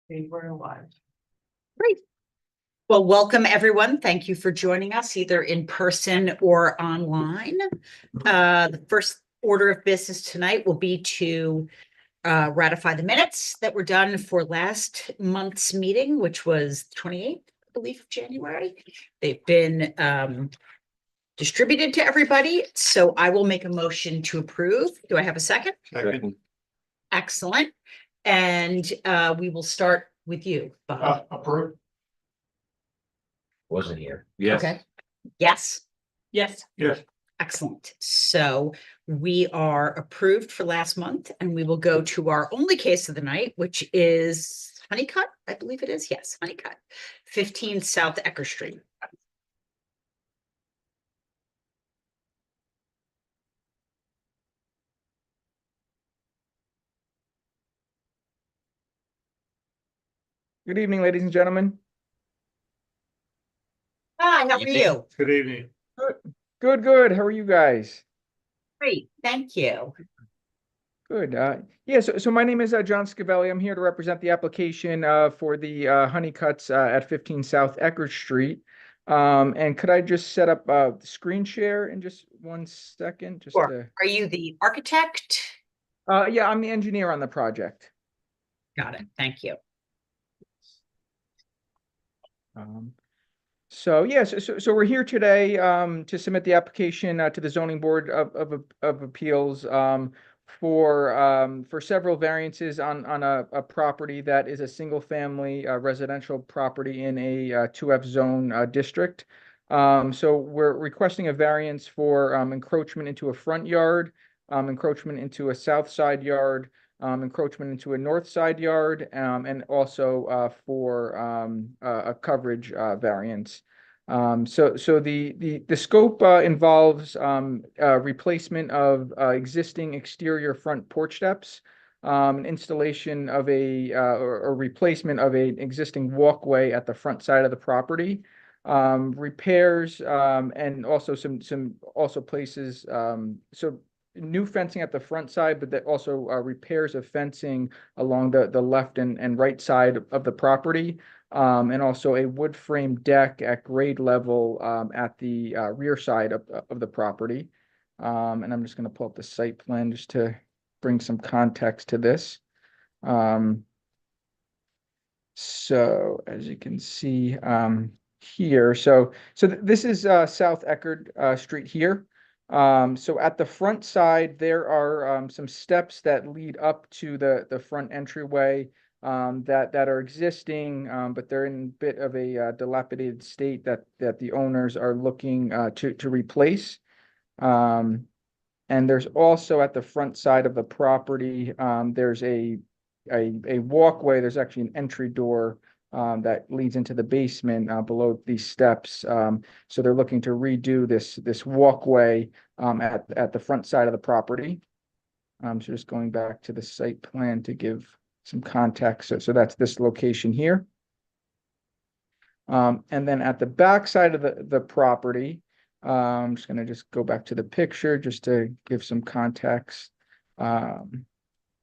We're live. Great. Well, welcome everyone. Thank you for joining us either in person or online. The first order of business tonight will be to ratify the minutes that were done for last month's meeting, which was 28th, I believe, of January. They've been distributed to everybody, so I will make a motion to approve. Do I have a second? Second. Excellent. And we will start with you, Bob. Approved. Wasn't here. Yes. Okay. Yes. Yes. Yes. Excellent. So we are approved for last month, and we will go to our only case of the night, which is Honeycutt. I believe it is. Yes, Honeycutt, 15 South Ecker Street. Good evening, ladies and gentlemen. Hi, how are Evening. you? Good evening. Good. How are you guys? Great, thank you. Good. Yeah, so my name is John Scavelli. I'm here to represent the application for the Honeycutts at 15 South Eckerd Street. And could I just set up the screen share in just 1 second? Just Sure. Are you the architect? yeah, I'm the engineer on the project. Got it. Thank you. So yes, so we're here today to submit the application to the Zoning Board of Appeals for several variances on a property that is a single family residential property in a 2F zone district. So we're requesting a variance for encroachment into a front yard, encroachment into a south side yard, encroachment into a north side yard, and also for a coverage variance. So the scope involves replacement of existing exterior front porch steps, installation of or replacement of an existing walkway at the front side of the property, repairs, and also some places, so new fencing at the front side, but that also repairs of fencing along the left and right side of the property, and also a wood frame deck at grade level at the rear side of the property. And I'm just going to pull up the site plan just to bring some context to this. So as you can see here, so this is South Eckerd Street here. So at the front side, there are some steps that lead up to the front entryway that are existing, but they're in a bit of a dilapidated state that the owners are looking to replace. And there's also at the front side of the property, there's a walkway. There's actually an entry door that leads into the basement below these steps. So they're looking to redo this walkway at the front side of the property. So just going back to the site plan to give some context. So that's this location here. And then at the back side of the property, I'm just going to go back to the picture just to give some context.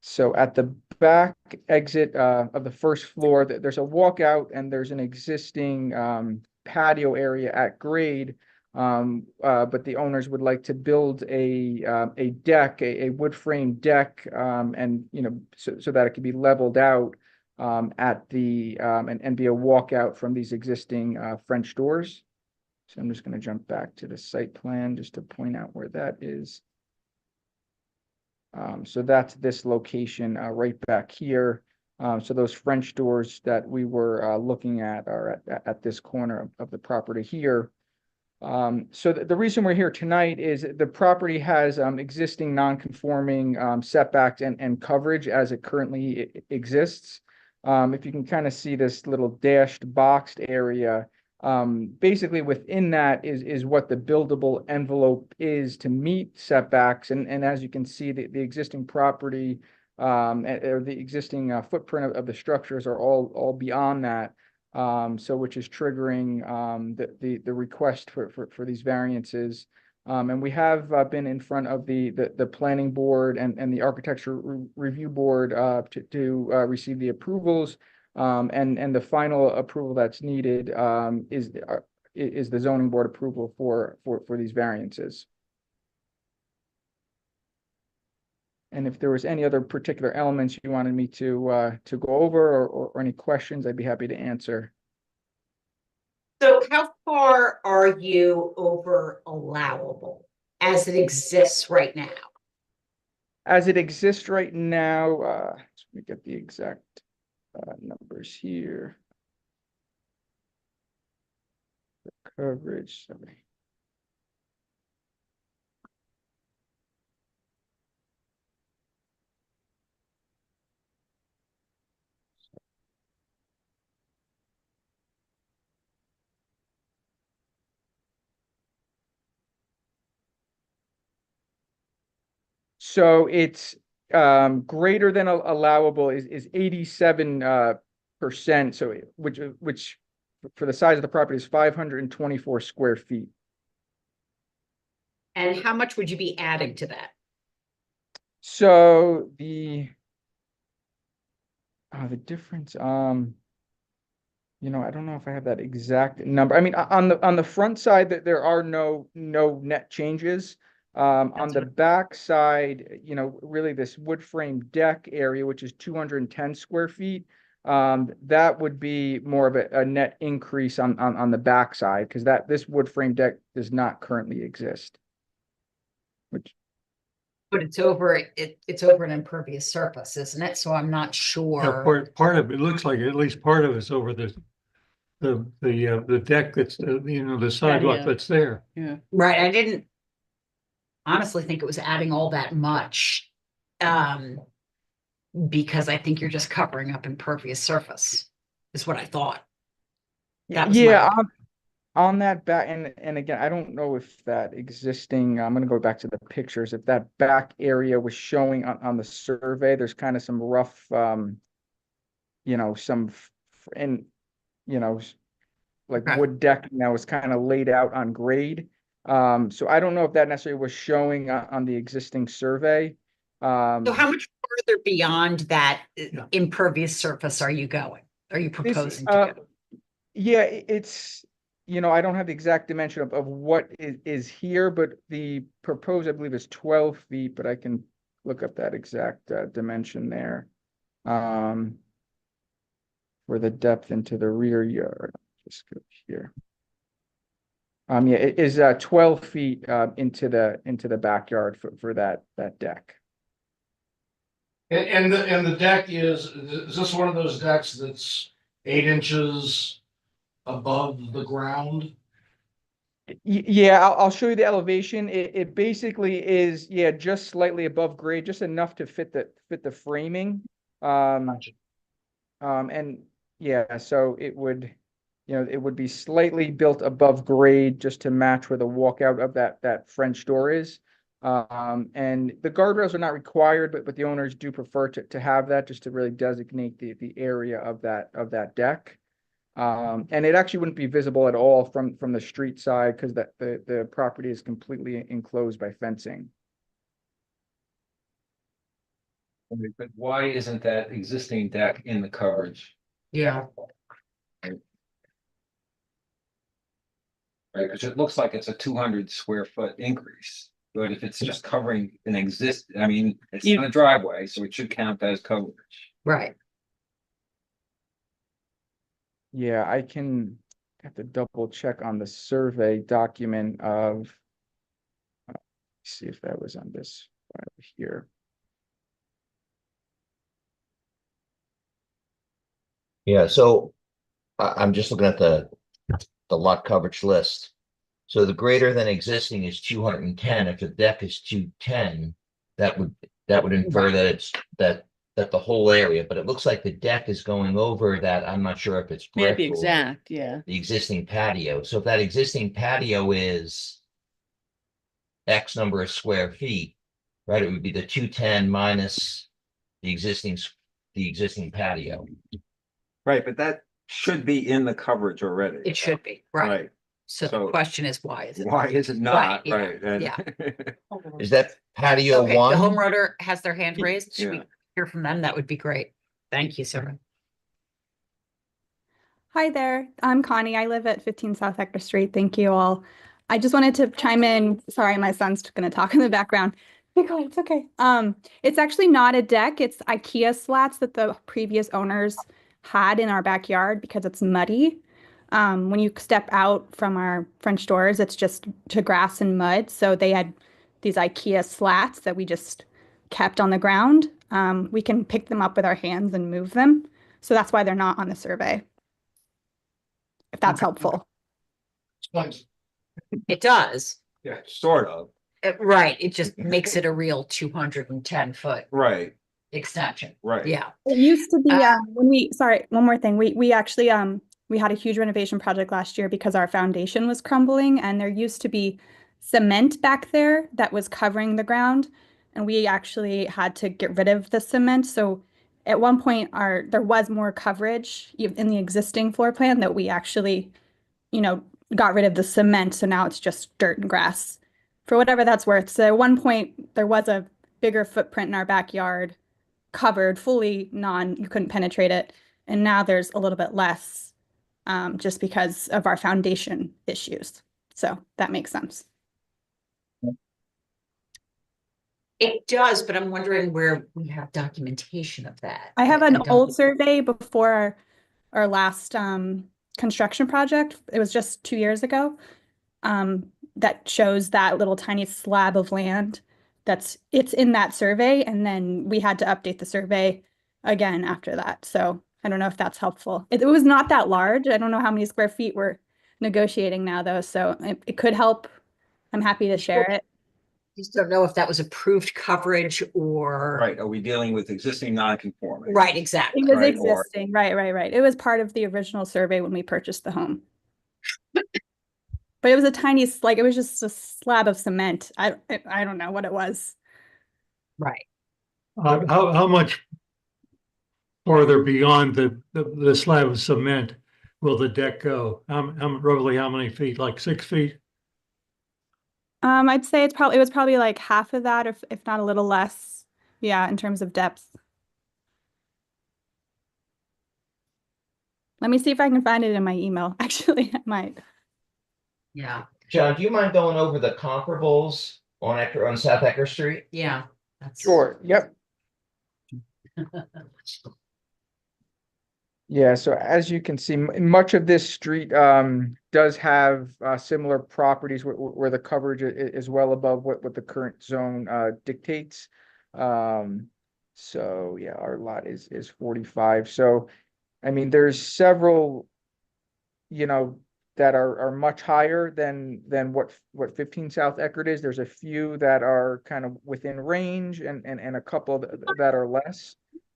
So at the back exit of the first floor, there's a walkout and there's an existing patio area at grade, but the owners would like to build a deck, a wood frame deck, and so that it can be leveled out at the and be a walkout from these existing French doors. So I'm just going to jump back to the site plan just to point out where that is. So that's this location right back here. So those French doors that we were looking at are at this corner of the property here. So the reason we're here tonight is the property has existing non-conforming setbacks and coverage as it currently exists. If you can kind of see this little dashed boxed area, basically within that is what the buildable envelope is to meet setbacks. And as you can see, the existing property or the existing footprint of the structures are all beyond that. So which is triggering the request for these variances. And we have been in front of the planning board and the architecture review board to receive the approvals And the final approval that's needed is the zoning board approval for these variances. And if there was any other particular elements you wanted me to go over or any questions, I'd be happy to answer. So how far are you over allowable as it exists right now? As it exists right now, let me get the exact numbers here. The coverage, sorry. So it's greater than allowable is 87%. So which for the size of the property is 524 square feet. And how much would you be adding to that? So the difference, I don't know if I have that exact number. I mean, on the front side that there are no net changes. On the back side, really this wood frame deck area, which is 210 square feet, that would be more of a net increase on the back side, because this wood frame deck does not currently exist. But it's over an impervious surface, isn't it? So I'm not sure. Part of it looks like at least part of it's over the deck that's the sidewalk Patio. that's there. Yeah. Right, I didn't honestly think it was adding all that much. Because I think you're just covering up impervious surface, is what I thought. That was Yeah, my- on that back, and again, I don't know if that existing, I'm gonna go back to the pictures, if that back area was showing on the survey. There's kind of some rough, like Okay. wood deck now is kind of laid out on grade. So I don't know if that necessarily was showing on the existing survey. So how much further beyond that Yeah. impervious surface are you going? Are you This, proposing to go? yeah, it's, I don't have the exact dimension of what is here, but the proposed, I believe, is 12 feet, but I can look up that exact dimension there. For the depth into the rear yard, just go here. Yeah, it is 12 feet into the backyard for that deck. And the deck is this one of those decks that's 8 inches above the ground? Yeah, I'll show you the elevation. It basically is, yeah, just slightly above grade, just enough to fit the framing. And yeah, so it would, it would be slightly built above grade just to match where the walkout of that French door is. And the guardrails are not required, but the owners do prefer to have that just to really designate the area of that deck. And it actually wouldn't be visible at all from the street side, because the property is completely enclosed by fencing. But why isn't that existing deck in the coverage? Yeah. Right, because it looks like it's a 200 square foot increase, but if it's just covering it's on a driveway, so it should count as coverage. Right. Yeah, I have to double check on the survey document of, see if that was on this file here. Yeah, so I'm just looking at the lot coverage list. So the greater than existing is 210. If the deck is 210, that would infer that it's that the whole area, but it looks like the deck is going over that. I'm not sure if it's May not be brick or exact, yeah. the existing patio. So if that existing patio is X number of square feet, right, it would be the 210 minus the existing patio. Right, but that should be in the coverage already. It should be, right. Right. So the So- question is, why is it? Why is it not? yeah, Right. and- yeah. Is that patio Okay, the one? homeowner has their hand raised. Should we Yeah. hear from them? That would be great. Thank you, sir. Hi there. I'm Connie. I live at 15 South Hector Street. Thank you all. I just wanted to chime in. Sorry, my son's going to talk in the background. Be quiet, it's okay. It's actually not a deck. It's IKEA slats that the previous owners had in our backyard because it's muddy. When you step out from our French doors, it's just to grass and mud. So they had these IKEA slats that we just kept on the ground. We can pick them up with our hands and move them. So that's why they're not on the survey. If that's helpful. Thanks. It does. Yeah, sort of, Right. It just makes it a real 210-foot right, extension. right. Yeah. It used to be sorry, one more thing. We actually we had a huge renovation project last year because our foundation was crumbling and there used to be cement back there that was covering the ground and we actually had to get rid of the cement. So at one point there was more coverage in the existing floor plan that we actually, got rid of the cement. So now it's just dirt and grass. For whatever that's worth. So at one point there was a bigger footprint in our backyard, covered fully you couldn't penetrate it. And now there's a little bit less just because of our foundation issues. So that makes sense. It does, but I'm wondering where we have documentation of that. I have I an don't- old survey before our last construction project. It was just 2 years ago. That shows that little tiny slab of land it's in that survey. And then we had to update the survey again after that. So I don't know if that's helpful. It was not that large. I don't know how many square feet we're negotiating now though. So it could help. I'm happy to share it. Just don't know if that was approved coverage or. Right, are we dealing with existing non-conforming? Right, exactly. It was Right, or- existing. Right. It was part of the original survey when we purchased the home. But it was a tiny, it was just a slab of cement. I don't know what it was. Right. How much farther beyond the slab of cement will the deck go? Roughly how many feet? Like 6 feet? I'd say it was probably like half of that, if not a little less. Yeah, in terms of depth. Let me see if I can find it in my email. Actually, I might. Yeah. John, do you mind going over the comparables on South Hector Street? Yeah. That's. Sure, yep. Yeah, so as you can see, much of this street does have similar properties where the coverage is well above what the current zone dictates. So yeah, our lot is 45. So I mean, there's several, that are much higher than what 15 South Eckerd is. There's a few that are kind of within range and a couple that are less.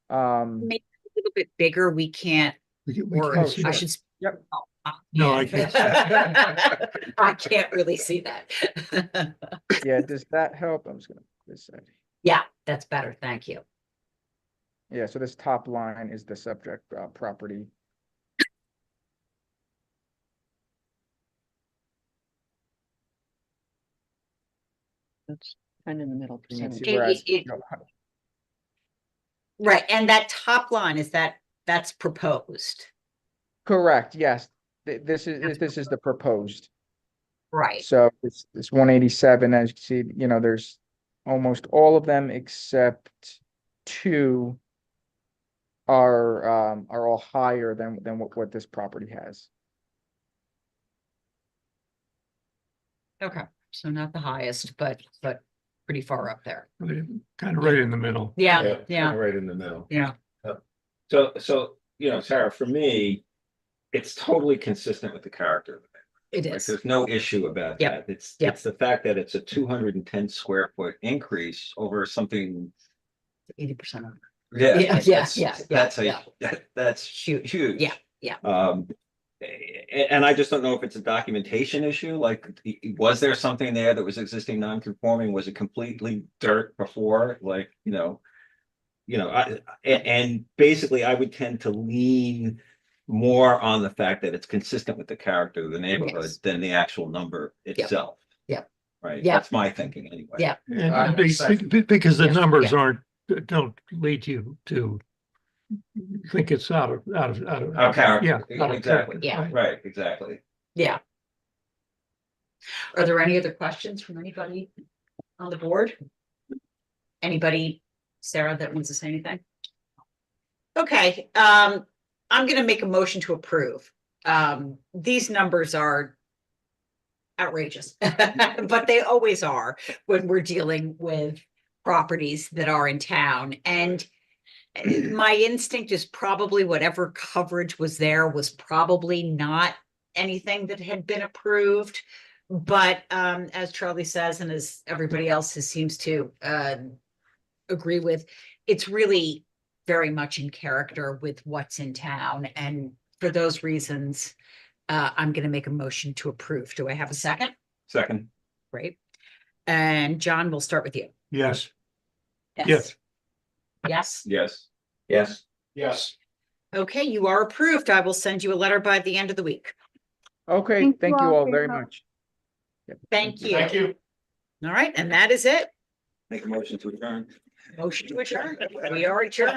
Maybe a little bit bigger. We can't, We or can't I see that. should. Yep. No, I can't. I can't really see that. Yeah, does that help? I'm just gonna put this side. Yeah, that's better. Thank you. Yeah, so this top line is the subject property. That's kind of in the middle. You can see It- whereas, it- Right. And that top line that's proposed. correct, yes. This is the proposed. Right. So it's 187, as you can see, there's almost all of them except two are all higher than what this property has. Okay. So not the highest, but pretty far up there. Kind of right in the middle. Yeah. Yeah. Right in the middle. Yeah. So, Sarah, for me, it's totally consistent with the character of the It Like, is. there's no issue about Yep. that. It's Yep. it's the fact that it's a 210 square foot increase over something. 80% of Yeah, Yeah, that's- yeah, That's yeah. that's Huge. huge. Yeah, yeah. And I just don't know if it's a documentation issue, like, was there something there that was existing non-conforming? Was it completely dirt before, like, and basically I would tend to lean more on the fact that it's consistent with the character of the neighborhood Yes. than the actual number itself. Yep. Right, Yep. that's my thinking anyway. Yeah. And because the Yeah. numbers Yeah. don't lead you to think it's out of. Our character. Yeah. out of Exactly. character, Yeah. right. Right, exactly. Yeah. Are there any other questions from anybody on the board? Anybody, Sarah, that wants to say anything? Okay, I'm gonna make a motion to approve. These numbers are outrageous, but they always are when we're dealing with properties that are in town. And my instinct is probably whatever coverage was there was probably not anything that had been approved. But as Charlie says, and as everybody else seems to agree with, it's really very much in character with what's in town. And for those reasons, I'm going to make a motion to approve. Do I have a second? Second, Great. And John, we'll start with you. Yes. Yes. Yes. yes. Yes. Yes. Okay, you are approved. I will send you a letter by the end of the week. Okay, thank you all very much. Thank you. Thank you. All right, and that is it. Make a motion to adjourn. Motion to adjourn. We are adjourned.